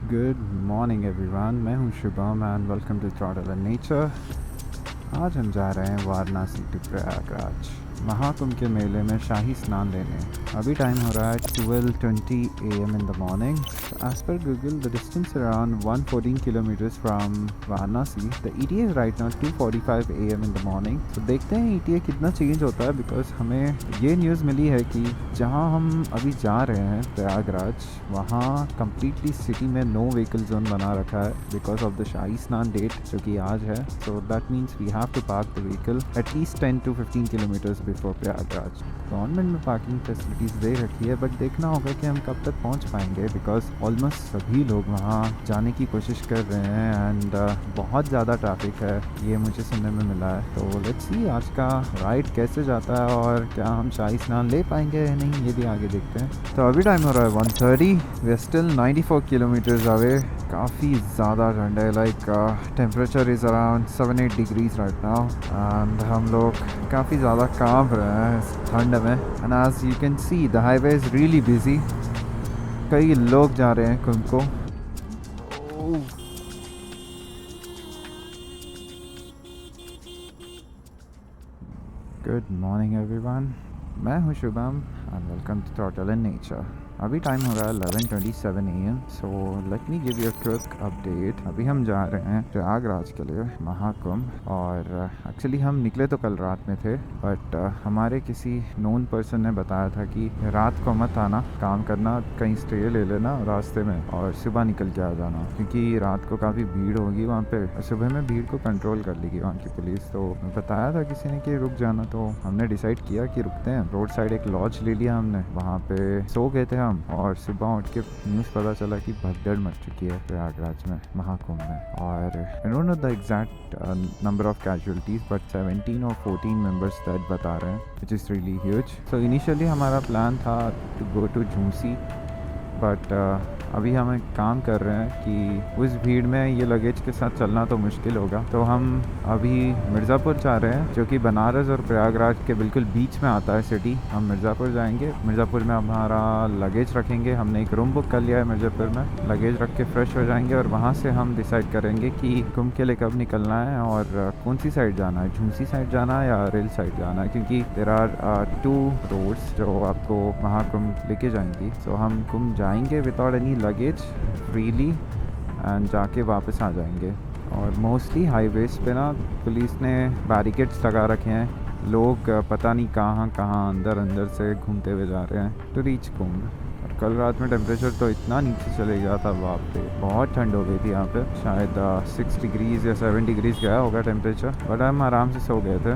Good morning everyone, मैं हूं Shubham and welcome to travel and nature. आज हम जा रहे हैं वाराणसी टू प्रयागराज, महाकुंभ के मेले में शाही स्नान लेने। अभी टाइम हो रहा है 12:20 AM in the morning. As per Google the distance around 114 kilometres from Varanasi. The ETA is right now 2:45 AM in the morning. तो देखते हैं ETA कितना चेंज होता है, बिकॉज हमें ये न्यूज़ मिली है कि जहाँ हम अभी जा रहे हैं प्रयागराज, वहाँ कम्प्लीटली सिटी में नो व्हीकल जोन बना रखा है बिकॉज ऑफ द शाही स्नान डेट जो कि आज है। So that means we have to park the vehicle at least 10 to 15 kilometres before Prayagraj. Government में पार्किंग फैसिलिटीज़ दे रखी है, बट देखना होगा कि हम कब तक पहुंच पाएंगे, बिकॉज ऑलमोस्ट सभी लोग वहां जाने की कोशिश कर रहे हैं एंड बहुत ज़्यादा ट्रैफिक है, ये मुझे सुनने में मिला है। तो लेट्स सी आज का राइड कैसे जाता है और क्या हम शाही स्नान ले पाएंगे या नहीं, ये भी आगे देखते हैं। तो अभी टाइम हो रहा है 1:30। We are still 94 kilometres away. काफ़ी ज़्यादा ठंड है, like temperature is around 7-8 degrees right now and हम लोग काफ़ी ज़्यादा कांप रहे हैं इस ठंड में। And as you can see the highway is really busy. कई लोग जा रहे हैं कुंभ को। गुड मॉर्निंग एवरीवन, मैं हूं Shubham and welcome to total and nature. अभी टाइम हो रहा है 11:27 AM। So let me give you a quick update. अभी हम जा रहे हैं प्रयागराज के लिए, महाकुंभ। और एक्चुअली हम निकले तो कल रात में थे, बट हमारे किसी नोन पर्सन ने बताया था कि रात को मत आना, काम करना, कहीं स्टे ले लेना रास्ते में और सुबह निकल के आ जाना, क्योंकि रात को काफ़ी भीड़ होगी वहाँ पे। सुबह में भीड़ को कंट्रोल कर लेगी वहाँ की पुलिस। तो बताया था किसी ने कि रुक जाना, तो हमने डिसाइड किया कि रुकते हैं। रोड साइड एक लॉज ले लिया हमने, वहाँ पे सो गए थे हम। और सुबह उठ के न्यूज़ पता चला कि भगदड़ मच चुकी है प्रयागराज में, महाकुंभ में। और I don't know the exact number of casualties, but 17 और 14 मेंबर्स डेड बता रहे हैं, which is really huge. So initially हमारा प्लान था to go to Jhunsi, but अभी हम एक काम कर रहे हैं कि उस भीड़ में ये लगेज के साथ चलना तो मुश्किल होगा। तो हम अभी मिर्ज़ापुर जा रहे हैं, जो कि बनारस और प्रयागराज के बिल्कुल बीच में आता है सिटी। हम मिर्ज़ापुर जाएंगे, मिर्ज़ापुर में हमारा लगेज रखेंगे। हमने एक रूम बुक कर लिया है मिर्ज़ापुर में। लगेज रख के फ्रेश हो जाएंगे और वहाँ से हम डिसाइड करेंगे कि कुंभ के लिए कब निकलना है और कौन सी साइड जाना है, झूंसी साइड जाना है या रेल साइड जाना है, क्योंकि देयर आर 2 रोड्स जो आपको महाकुंभ लेके जाएंगी। सो हम कुंभ जाएंगे without any luggage freely and जाके वापस आ जाएंगे। और मोस्टली हाईवेज पे ना पुलिस ने बैरिकेड्स लगा रखे हैं। लोग पता नहीं कहाँ कहाँ अंदर से घूमते हुए जा रहे हैं टू रीच कुंभ। और कल रात में टेम्परेचर तो इतना नीचे चले गया था, बाप रे, बहुत ठंड हो गई थी यहाँ पे। शायद 6 डिग्रीज या 7 डिग्रीज गया होगा टेम्परेचर, बट हम आराम से सो गए थे।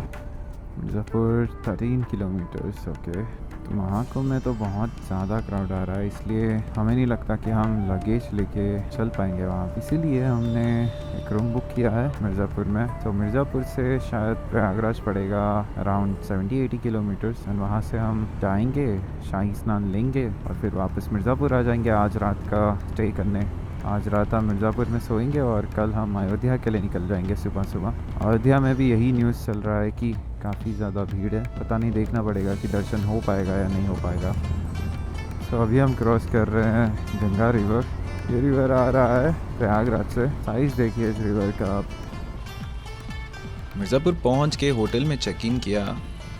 Mirzapur 13 kilometres, okay. तो महाकुंभ में तो बहुत ज़्यादा क्राउड आ रहा है, इसलिए हमें नहीं लगता कि हम लगेज लेके चल पाएंगे वहाँ। इसीलिए हमने एक रूम बुक किया है मिर्ज़ापुर में। तो मिर्ज़ापुर से शायद प्रयागराज पड़ेगा अराउंड 70-80 किलोमीटर्स एंड वहाँ से हम जाएंगे, शाही स्नान लेंगे और फिर वापस मिर्ज़ापुर आ जाएंगे आज रात का स्टे करने। आज रात हम मिर्ज़ापुर में सोएंगे और कल हम अयोध्या के लिए निकल जाएंगे सुबह सुबह। अयोध्या में भी यही न्यूज़ चल रहा है कि काफ़ी ज़्यादा भीड़ है। पता नहीं, देखना पड़ेगा कि दर्शन हो पाएगा या नहीं हो पाएगा। तो अभी हम क्रॉस कर रहे हैं गंगा रिवर। ये रिवर आ रहा है प्रयागराज से। साइज़ देखिए इस रिवर का आप। मिर्ज़ापुर पहुंच के होटल में चेक इन किया,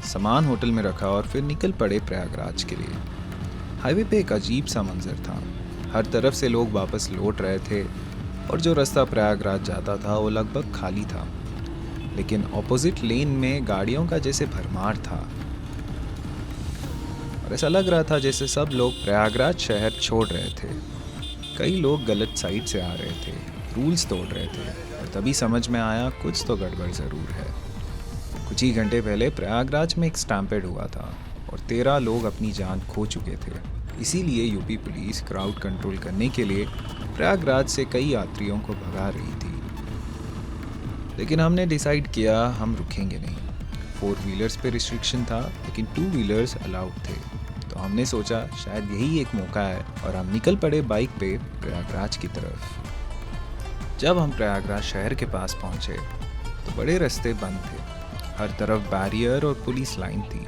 सामान होटल में रखा और फिर निकल पड़े प्रयागराज के लिए। हाईवे पे एक अजीब सा मंजर था। हर तरफ से लोग वापस लौट रहे थे और जो रास्ता प्रयागराज जाता था वो लगभग खाली था, लेकिन ऑपोजिट लेन में गाड़ियों का जैसे भरमार था। और ऐसा लग रहा था जैसे सब लोग प्रयागराज शहर छोड़ रहे थे। कई लोग गलत साइड से आ रहे थे, रूल्स तोड़ रहे थे, और तभी समझ में आया कुछ तो गड़बड़ ज़रूर है। कुछ ही घंटे पहले प्रयागराज में एक स्टैम्पेड हुआ था और 13 लोग अपनी जान खो चुके थे। इसीलिए यूपी पुलिस क्राउड कंट्रोल करने के लिए प्रयागराज से कई यात्रियों को भगा रही थी। लेकिन हमने डिसाइड किया हम रुकेंगे नहीं। 4 व्हीलर्स पे रिस्ट्रिक्शन था, लेकिन 2 व्हीलर्स अलाउड थे। तो हमने सोचा शायद यही एक मौका है और हम निकल पड़े बाइक पे प्रयागराज की तरफ। जब हम प्रयागराज शहर के पास पहुंचे तो बड़े रास्ते बंद थे, हर तरफ बैरियर और पुलिस लाइन थी।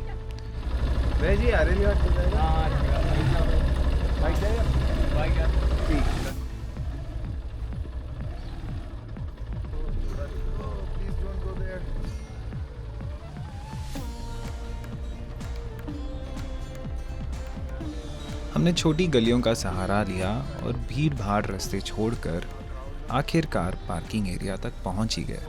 हमने छोटी गलियों का सहारा लिया और भीड़ भाड़ रास्ते छोड़कर आखिरकार पार्किंग एरिया तक पहुंच ही गए।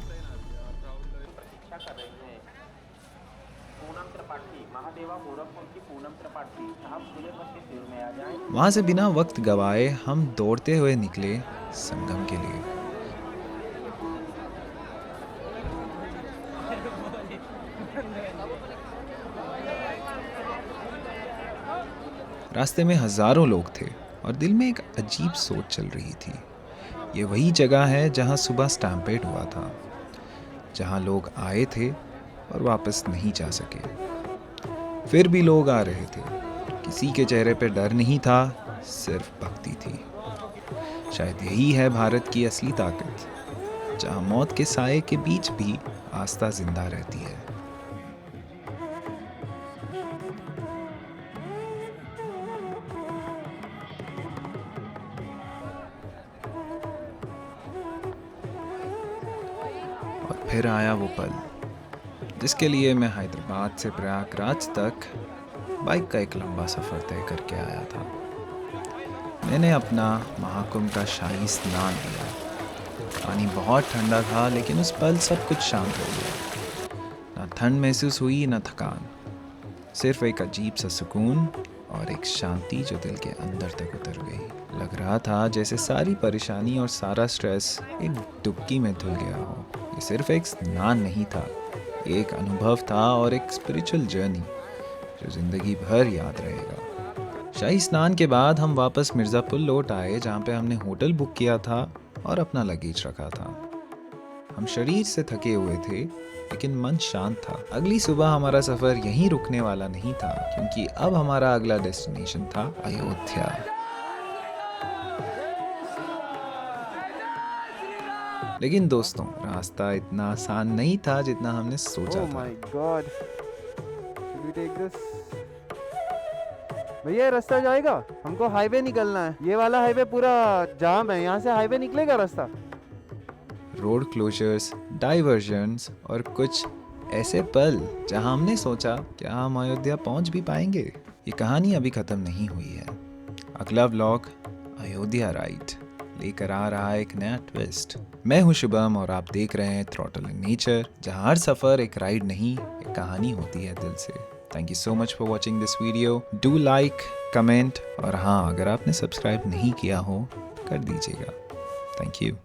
वहां से बिना वक्त गवाए हम दौड़ते हुए निकले संगम के लिए। रास्ते में हजारों लोग थे और दिल में एक अजीब सोच चल रही थी। ये वही जगह है जहां सुबह स्टैम्पेड हुआ था, जहां लोग आए थे और वापस नहीं जा सके। फिर भी लोग आ रहे थे। किसी के चेहरे पे डर नहीं था, सिर्फ भक्ति थी। शायद यही है भारत की असली ताकत, जहां मौत के साए के बीच भी आस्था जिंदा रहती है। और फिर आया वो पल जिसके लिए मैं हैदराबाद से प्रयागराज तक बाइक का एक लंबा सफ़र तय करके आया था। मैंने अपना महाकुंभ का शाही स्नान लिया। पानी बहुत ठंडा था, लेकिन उस पल सब कुछ शांत हो गया। ना ठंड महसूस हुई, ना थकान, सिर्फ एक अजीब सा सुकून और एक शांति जो दिल के अंदर तक उतर गई। लग रहा था जैसे सारी परेशानी और सारा स्ट्रेस एक डुबकी में धुल गया हो। ये सिर्फ एक स्नान नहीं था, एक अनुभव था और एक स्पिरिचुअल जर्नी जो ज़िंदगी भर याद रहेगा। शाही स्नान के बाद हम वापस मिर्ज़ापुर लौट आए, जहाँ पे हमने होटल बुक किया था और अपना लगेज रखा था। हम शरीर से थके हुए थे, लेकिन मन शांत था। अगली सुबह हमारा सफ़र यहीं रुकने वाला नहीं था, क्योंकि अब हमारा अगला डेस्टिनेशन था अयोध्या। लेकिन दोस्तों, रास्ता इतना आसान नहीं था जितना हमने सोचा था। God. Should we take this? भैया, ये रास्ता जाएगा? हमको हाईवे निकलना है। ये वाला हाईवे पूरा जाम है, यहाँ से हाईवे निकलेगा रास्ता? रोड क्लोजर्स, डाइवर्जन्स और कुछ ऐसे पल जहां हमने सोचा क्या हम अयोध्या पहुंच भी पाएंगे। ये कहानी अभी ख़त्म नहीं हुई है। अगला व्लॉग अयोध्या राइड लेकर आ रहा है एक नया ट्विस्ट। मैं हूं शुभम और आप देख रहे हैं थ्रॉटल इन नेचर, जहां हर सफ़र एक राइड नहीं, एक कहानी होती है दिल से। Thank you so much for watching this video. Do like, comment और हाँ, अगर आपने सब्सक्राइब नहीं किया हो तो कर दीजिएगा। Thank you.